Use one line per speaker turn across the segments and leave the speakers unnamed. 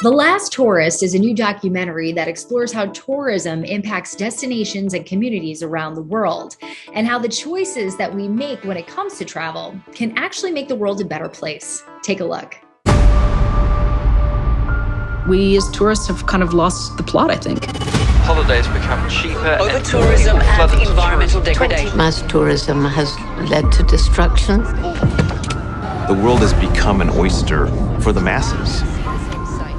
The Last Tourist is a new documentary that explores how tourism impacts destinations and communities around the world, and how the choices that we make when it comes to travel can actually make the world a better place. Take a look.
We as tourists have kind of lost the plot, I think.
Holidays become cheaper.
Over-tourism and environmental degradation.
Mass tourism has led to destruction.
The world has become an oyster for the masses.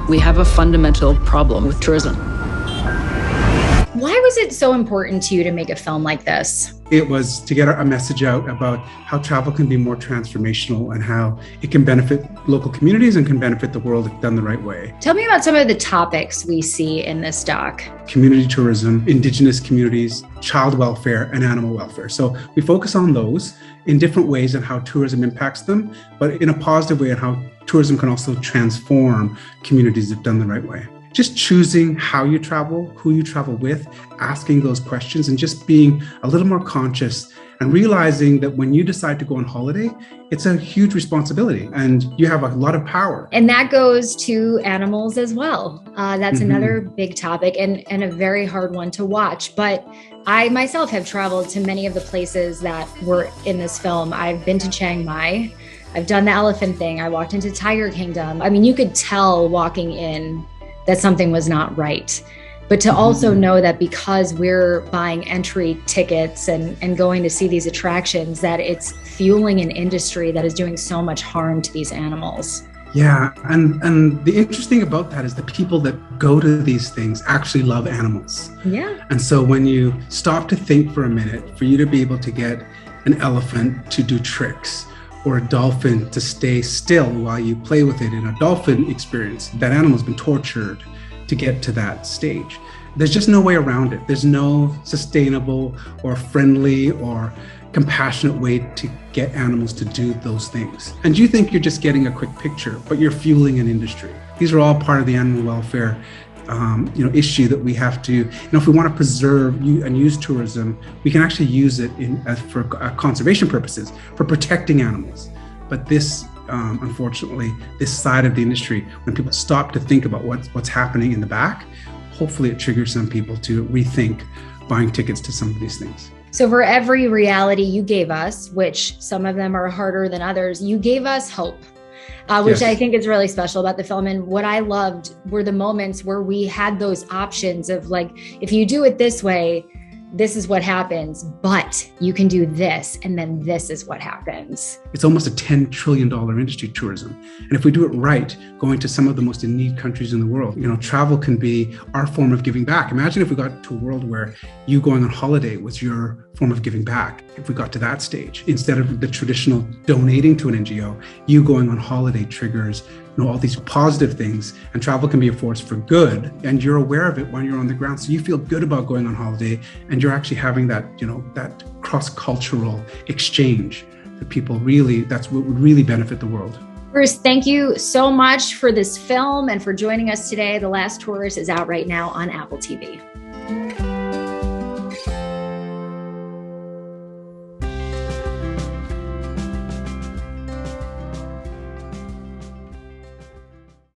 We have a fundamental problem with tourism.
Why was it so important to you to make a film like this?
It was to get a message out about how travel can be more transformational and how it can benefit local communities and can benefit the world if done the right way.
Tell me about some of the topics we see in this doc.
Community tourism, indigenous communities, child welfare, and animal welfare. So we focus on those in different ways and how tourism impacts them, but in a positive way and how tourism can also transform communities if done the right way. Just choosing how you travel, who you travel with, asking those questions, and just being a little more conscious and realizing that when you decide to go on holiday, it's a huge responsibility and you have a lot of power.
And that goes to animals as well. That's another big topic and a very hard one to watch. But I myself have traveled to many of the places that were in this film. I've been to Chiang Mai. I've done the elephant thing. I walked into Tiger Kingdom. I mean, you could tell walking in that something was not right. But to also know that because we're buying entry tickets and going to see these attractions, that it's fueling an industry that is doing so much harm to these animals.
Yeah, and the interesting about that is the people that go to these things actually love animals.
Yeah.
And so when you stop to think for a minute, for you to be able to get an elephant to do tricks, or a dolphin to stay still while you play with it in a dolphin experience, that animal's been tortured to get to that stage. There's just no way around it. There's no sustainable or friendly or compassionate way to get animals to do those things. And you think you're just getting a quick picture, but you're fueling an industry. These are all part of the animal welfare issue that we have to, if we want to preserve and use tourism, we can actually use it for conservation purposes, for protecting animals. But this, unfortunately, this side of the industry, when people stop to think about what's happening in the back, hopefully it triggers some people to rethink buying tickets to some of these things.
So for every reality you gave us, which some of them are harder than others, you gave us hope. Which I think is really special about the film. And what I loved were the moments where we had those options of like, if you do it this way, this is what happens, but you can do this, and then this is what happens.
It's almost a $10 trillion industry, tourism. And if we do it right, going to some of the most in need countries in the world, travel can be our form of giving back. Imagine if we got to a world where you going on holiday was your form of giving back. If we got to that stage, instead of the traditional donating to an NGO, you going on holiday triggers all these positive things, and travel can be a force for good, and you're aware of it when you're on the ground, so you feel good about going on holiday, and you're actually having that that cross-cultural exchange that people that's what would really benefit the world.
Bruce, thank you so much for this film and for joining us today. The Last Tourist is out right now on Apple TV.